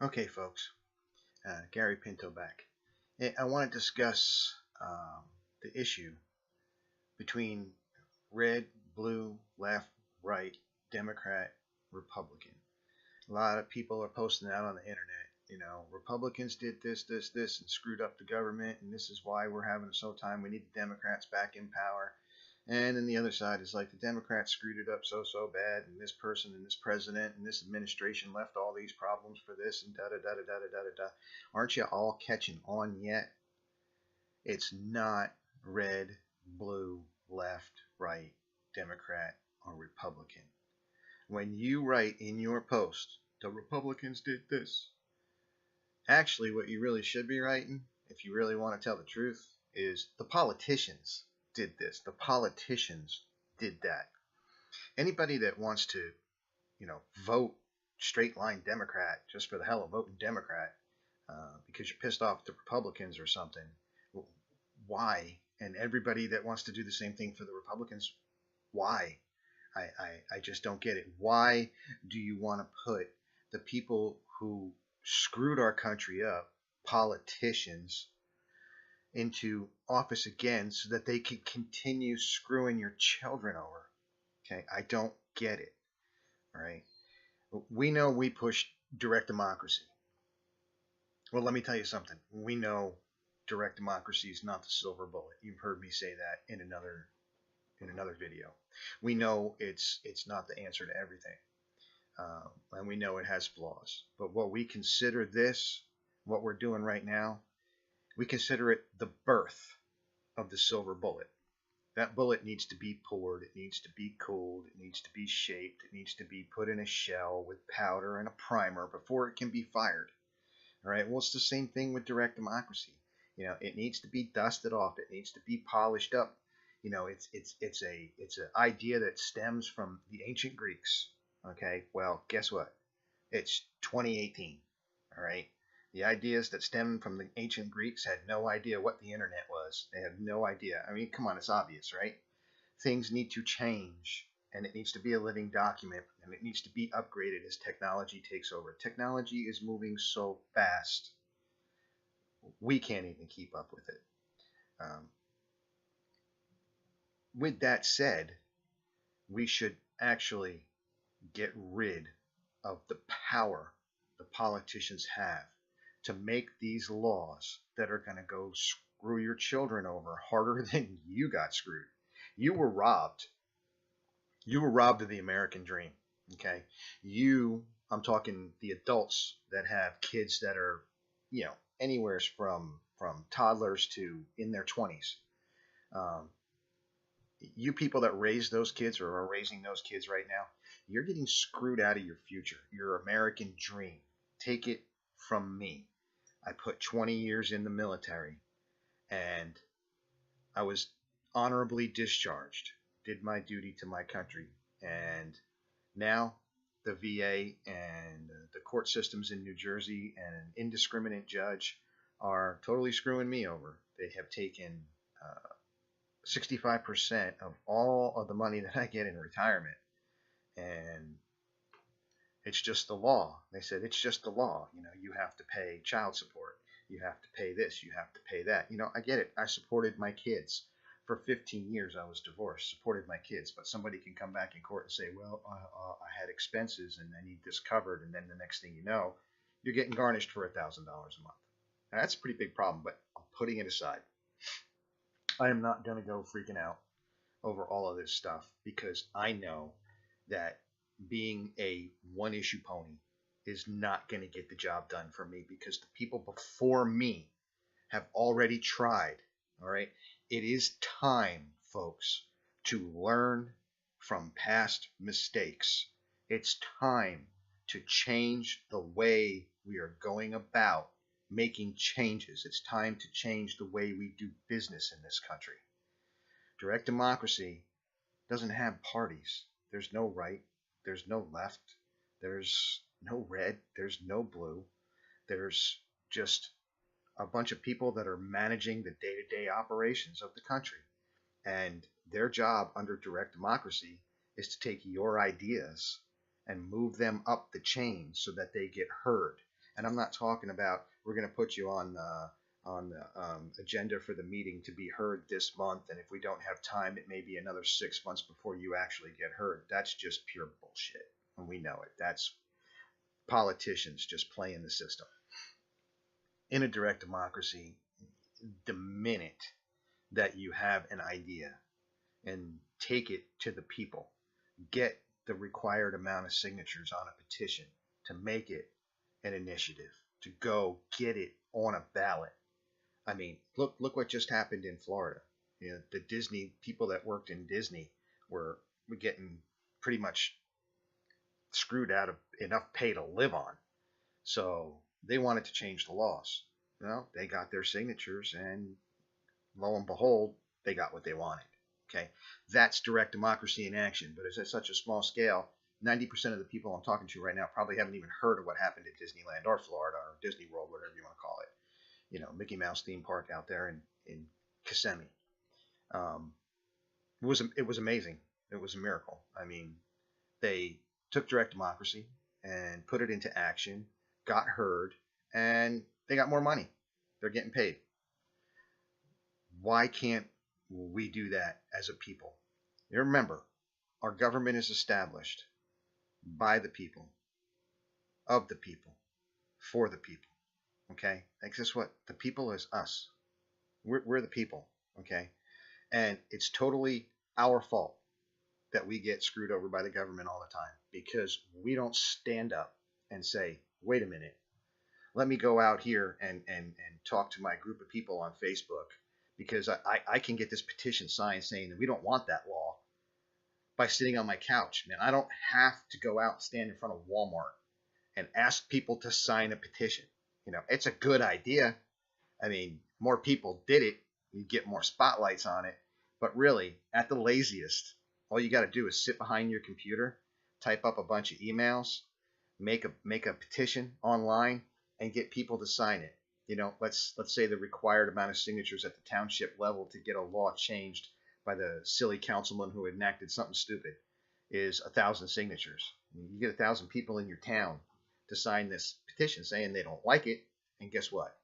Okay, folks, Gary Pinto back. I want to discuss the issue between red, blue, left, right, Democrat, Republican. A lot of people are posting out on the internet. Republicans did this, and screwed up the government, and this is why we're having a slow time. We need the Democrats back in power. And then the other side is like the Democrats screwed it up so bad, and this person and this president and this administration left all these problems for this and da da da da da da da da. Aren't you all catching on yet? It's not red, blue, left, right, Democrat, or Republican. When you write in your post, the Republicans did this, actually, what you really should be writing, if you really want to tell the truth, is the politicians did this. The politicians did that. Anybody that wants to, vote straight line Democrat just for the hell of voting Democrat because you're pissed off at the Republicans or something, why? And everybody that wants to do the same thing for the Republicans, why? I just don't get it. Why do you want to put the people who screwed our country up, politicians, into office again so that they can continue screwing your children over? Okay, I don't get it. All right. We know we push direct democracy. Well, let me tell you something. We know direct democracy is not the silver bullet. You've heard me say that in another video. We know it's not the answer to everything, and we know it has flaws. But what we consider this, what we're doing right now, we consider it the birth of the silver bullet. That bullet needs to be poured, it needs to be cooled, it needs to be shaped, it needs to be put in a shell with powder and a primer before it can be fired. All right. Well, it's the same thing with direct democracy. It needs to be dusted off. It needs to be polished up. It's an idea that stems from the ancient Greeks. Okay. Well, guess what? It's 2018. All right. The ideas that stem from the ancient Greeks had no idea what the internet was. They had no idea. I mean, come on, it's obvious, right? Things need to change, and it needs to be a living document, and it needs to be upgraded as technology takes over. Technology is moving so fast, we can't even keep up with it. Um, with that said, we should actually get rid of the power the politicians have to make these laws that are going to go screw your children over harder than you got screwed. You were robbed. You were robbed of the American dream. Okay. I'm talking the adults that have kids that are, anywhere from toddlers to in their 20s. Um, you people that raise those kids or are raising those kids right now, you're getting screwed out of your future, your American dream. Take it from me. I put 20 years in the military, and I was honorably discharged, did my duty to my country, and now the VA and the court systems in New Jersey and an indiscriminate judge are totally screwing me over. They have taken 65% of all of the money that I get in retirement, and it's just the law. They said it's just the law. You have to pay child support. You have to pay this. You have to pay that. I get it. I supported my kids. For 15 years, I was divorced, supported my kids, but somebody can come back in court and say, well, I had expenses and I need this covered. And then the next thing you know, you're getting garnished for $1,000 a month. Now, that's a pretty big problem, but I'm putting it aside. I am not going to go freaking out over all of this stuff because I know that being a one issue pony is not going to get the job done for me because the people before me have already tried. All right. It is time, folks, to learn from past mistakes. It's time to change the way we are going about making changes. It's time to change the way we do business in this country. Direct democracy doesn't have parties. There's no right. There's no left. There's no red. There's no blue. There's just a bunch of people that are managing the day-to-day operations of the country. And their job under direct democracy is to take your ideas and move them up the chain so that they get heard. And I'm not talking about we're going to put you on the agenda for the meeting to be heard this month, and if we don't have time, it may be another 6 months before you actually get heard. That's just pure bullshit, and we know it. That's politicians just playing the system. In a direct democracy, the minute that you have an idea and take it to the people, get the required amount of signatures on a petition to make it an initiative, to go get it on a ballot. I mean, look what just happened in Florida. You know, the Disney people that worked in Disney were getting pretty much screwed out of enough pay to live on. So they wanted to change the laws. Well, they got their signatures, and lo and behold, they got what they wanted. Okay, that's direct democracy in action. But it's at such a small scale, 90% of the people I'm talking to right now probably haven't even heard of what happened at Disneyland or Florida or Disney World, whatever you want to call it. You know, Mickey Mouse theme park out there in Kissimmee. It was amazing. It was a miracle. I mean, they took direct democracy and put it into action, got heard, and they got more money. They're getting paid. Why can't we do that as a people? You remember, our government is established by the people, of the people, for the people. Okay? And guess what? The people is us. We're the people. Okay? And it's totally our fault that we get screwed over by the government all the time because we don't stand up and say, wait a minute, let me go out here and talk to my group of people on Facebook because I can get this petition signed saying that we don't want that law by sitting on my couch. Man, I don't have to go out and stand in front of Walmart and ask people to sign a petition. You know, it's a good idea. I mean, more people did it, you get more spotlights on it. But really, at the laziest, all you got to do is sit behind your computer, type up a bunch of emails, make a petition online, and get people to sign it. You know, let's say the required amount of signatures at the township level to get a law changed by the silly councilman who enacted something stupid is 1,000 signatures. You get 1,000 people in your town to sign this petition saying they don't like it, and guess what?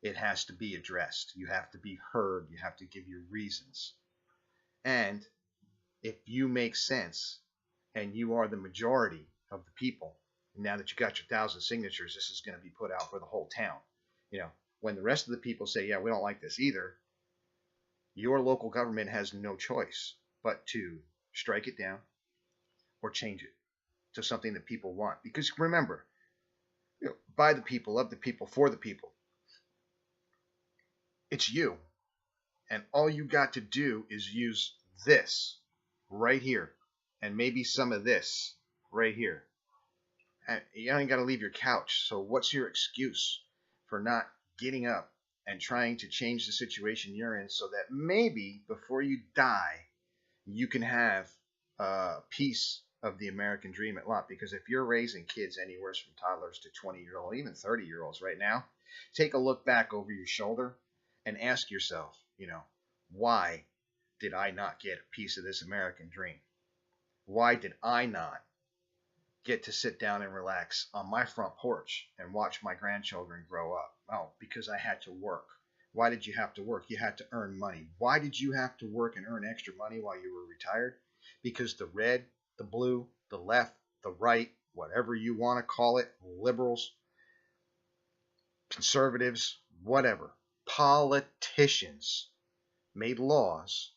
It has to be addressed. You have to be heard. You have to give your reasons. And if you make sense and you are the majority of the people, now that you got your 1,000 signatures, this is going to be put out for the whole town. You know, when the rest of the people say, yeah, we don't like this either, your local government has no choice but to strike it down or change it to something that people want. Because remember, you know, by the people, of the people, for the people. It's you. And all you got to do is use this right here and maybe some of this right here. And you ain't got to leave your couch. So what's your excuse for not getting up and trying to change the situation you're in so that maybe before you die, you can have a piece of the American dream at lot? Because if you're raising kids anywhere from toddlers to 20-year-old, even 30-year-olds right now, take a look back over your shoulder and ask yourself, you know, why did I not get a piece of this American dream? Why did I not get to sit down and relax on my front porch and watch my grandchildren grow up? Oh, because I had to work. Why did you have to work? You had to earn money. Why did you have to work and earn extra money while you were retired? Because the red, the blue, the left, the right, whatever you want to call it, liberals, conservatives, whatever, politicians made laws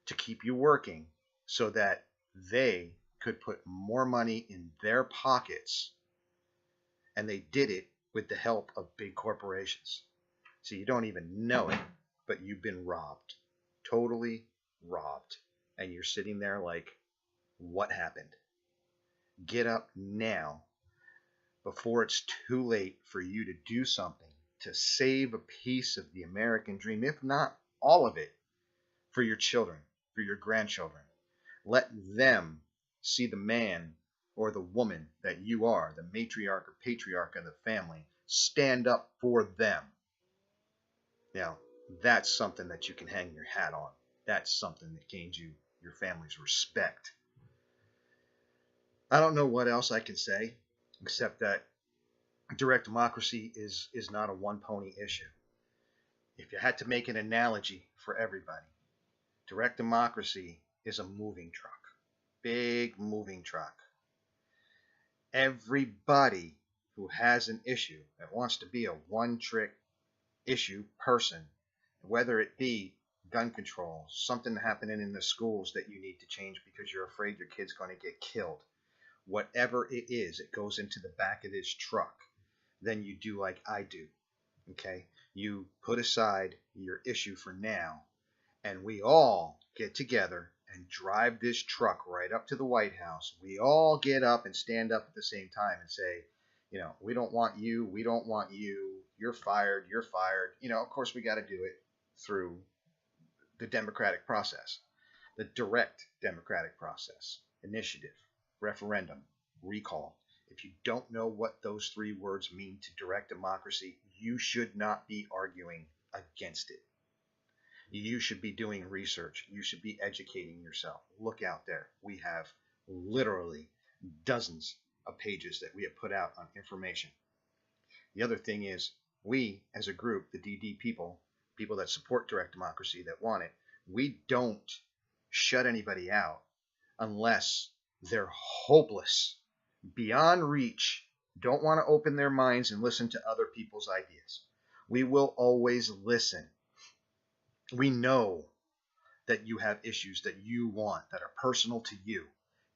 to keep you working so that they could put more money in their pockets, and they did it with the help of big corporations. So you don't even know it, but you've been robbed, totally robbed, and you're sitting there like, what happened? Get up now before it's too late for you to do something to save a piece of the American dream, if not all of it, for your children, for your grandchildren. Let them see the man or the woman that you are, the matriarch or patriarch of the family. Stand up for them. Now, that's something that you can hang your hat on. That's something that gains you your family's respect. I don't know what else I can say, except that direct democracy is not a one pony issue. If you had to make an analogy for everybody, direct democracy is a moving truck, big moving truck. Everybody who has an issue that wants to be a one trick issue person, whether it be gun control, something happening in the schools that you need to change because you're afraid your kid's going to get killed, whatever it is, it goes into the back of this truck. Then you do like I do. Okay? You put aside your issue for now, and we all get together and drive this truck right up to the White House. We all get up and stand up at the same time and say, we don't want you. We don't want you. You're fired. You're fired. Of course, we got to do it through the democratic process, the direct democratic process, initiative, referendum, recall. If you don't know what those three words mean to direct democracy, you should not be arguing against it. You should be doing research. You should be educating yourself. Look out there. We have literally dozens of pages that we have put out on information. The other thing is, we as a group, the DD people that support direct democracy, that want it, we don't shut anybody out unless they're hopeless, beyond reach, don't want to open their minds and listen to other people's ideas. We will always listen. We know that you have issues that you want, that are personal to you.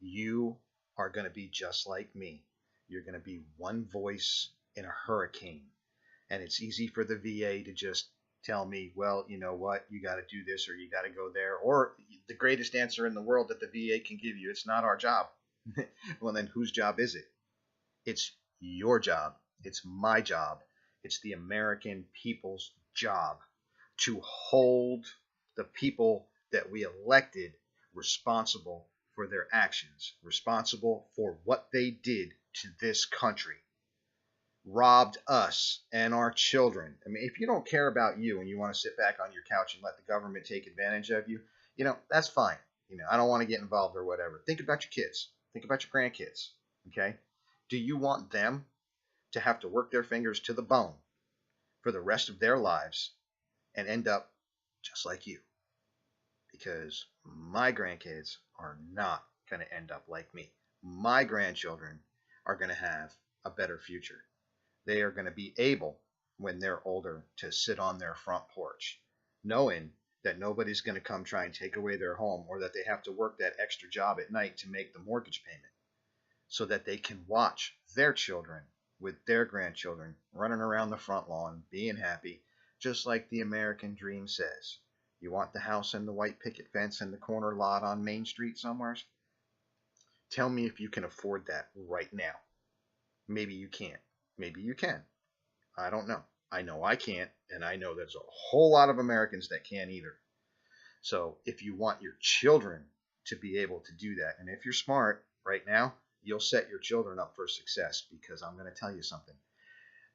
You are going to be just like me. You're going to be one voice in a hurricane. And it's easy for the VA to just tell me, well, you know what, you got to do this or you got to go there. Or the greatest answer in the world that the VA can give you, it's not our job. Well, then whose job is it? It's your job. It's my job. It's the American people's job to hold the people that we elected responsible for their actions, responsible for what they did to this country. Robbed us and our children. I mean, if you don't care about you and you want to sit back on your couch and let the government take advantage of you, that's fine. I don't want to get involved or whatever. Think about your kids. Think about your grandkids. Okay? Do you want them to have to work their fingers to the bone for the rest of their lives and end up just like you? Because my grandkids are not going to end up like me. My grandchildren are going to have a better future. They are going to be able, when they're older, to sit on their front porch, knowing that nobody's going to come try and take away their home, or that they have to work that extra job at night to make the mortgage payment, so that they can watch their children with their grandchildren running around the front lawn, being happy, just like the American dream says. You want the house and the white picket fence and the corner lot on Main Street somewhere? Tell me if you can afford that right now. Maybe you can't. Maybe you can. I don't know. I know I can't, and I know there's a whole lot of Americans that can't either. So if you want your children to be able to do that, and if you're smart right now, you'll set your children up for success, because I'm going to tell you something.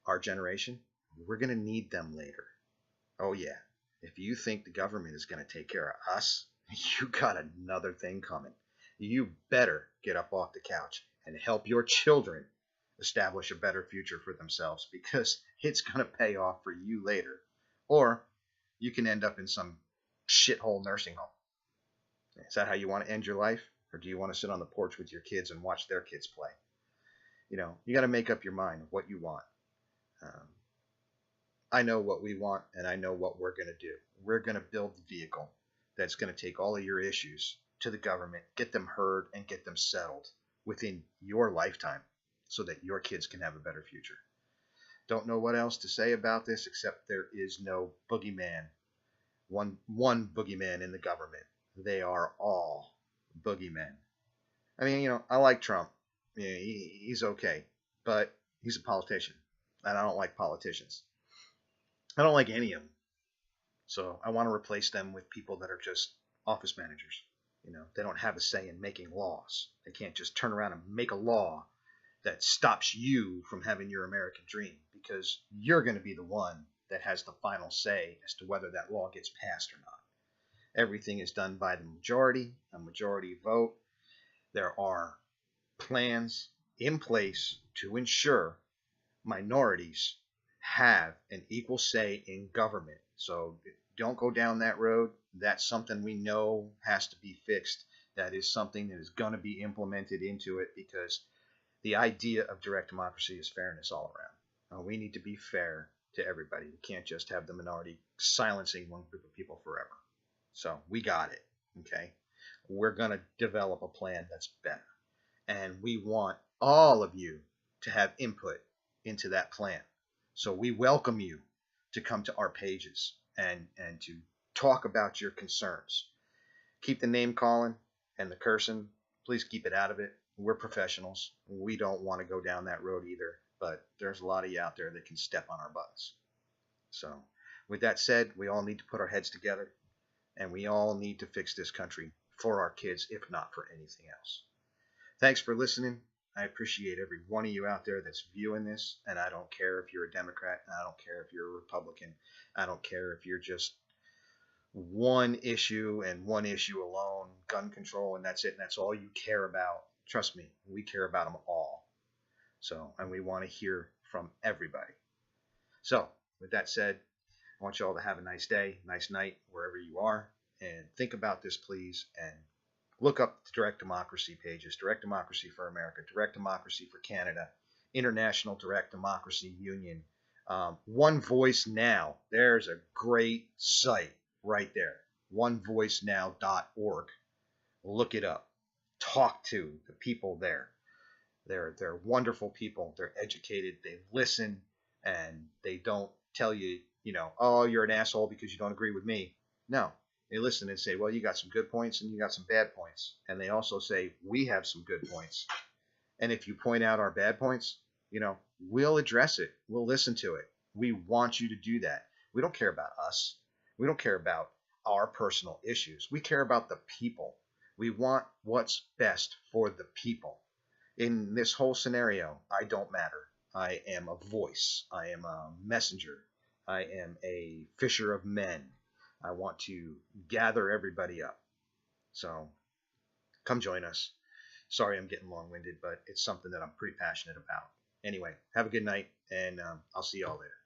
Our generation, we're going to need them later. Oh yeah. If you think the government is going to take care of us, you got another thing coming. You better get up off the couch and help your children establish a better future for themselves, because it's going to pay off for you later. Or you can end up in some shithole nursing home. Is that how you want to end your life? Or do you want to sit on the porch with your kids and watch their kids play? You got to make up your mind of what you want. I know what we want, and I know what we're going to do. We're going to build the vehicle that's going to take all of your issues to the government, get them heard, and get them settled within your lifetime, so that your kids can have a better future. Don't know what else to say about this, except there is no boogeyman. One boogeyman in the government. They are all boogeymen. I mean, I like Trump. He's okay, but he's a politician, and I don't like politicians. I don't like any of them. So I want to replace them with people that are just office managers. They don't have a say in making laws. They can't just turn around and make a law that stops you from having your American dream, because you're going to be the one that has the final say as to whether that law gets passed or not. Everything is done by the majority, a majority vote. There are plans in place to ensure minorities have an equal say in government. So don't go down that road. That's something we know has to be fixed. That is something that is going to be implemented into it, because the idea of direct democracy is fairness all around. We need to be fair to everybody. We can't just have the minority silencing one group of people forever. So we got it. Okay. We're going to develop a plan that's better. And we want all of you to have input into that plan. So we welcome you to come to our pages and to talk about your concerns. Keep the name calling and the cursing. Please keep it out of it. We're professionals. We don't want to go down that road either, but there's a lot of you out there that can step on our butts. So with that said, we all need to put our heads together, and we all need to fix this country for our kids, if not for anything else. Thanks for listening. I appreciate every one of you out there that's viewing this, and I don't care if you're a Democrat, and I don't care if you're a Republican. I don't care if you're just one issue and one issue alone, gun control, and that's it, and that's all you care about. Trust me, we care about them all. So, and we want to hear from everybody. So, with that said, I want you all to have a nice day, nice night, wherever you are, and think about this, please, and look up the Direct Democracy pages: Direct Democracy for America, Direct Democracy for Canada, International Direct Democracy Union, One Voice Now. There's a great site right there, onevoicenow.org. Look it up. Talk to the people there. They're wonderful people. They're educated. They listen, and they don't tell you, oh, you're an asshole because you don't agree with me. No, they listen and say, well, you got some good points and you got some bad points. And they also say, we have some good points. And if you point out our bad points, we'll address it. We'll listen to it. We want you to do that. We don't care about us. We don't care about our personal issues. We care about the people. We want what's best for the people. In this whole scenario, I don't matter. I am a voice. I am a messenger. I am a fisher of men. I want to gather everybody up. So come join us. Sorry I'm getting long-winded, but it's something that I'm pretty passionate about. Anyway, have a good night, and I'll see you all later.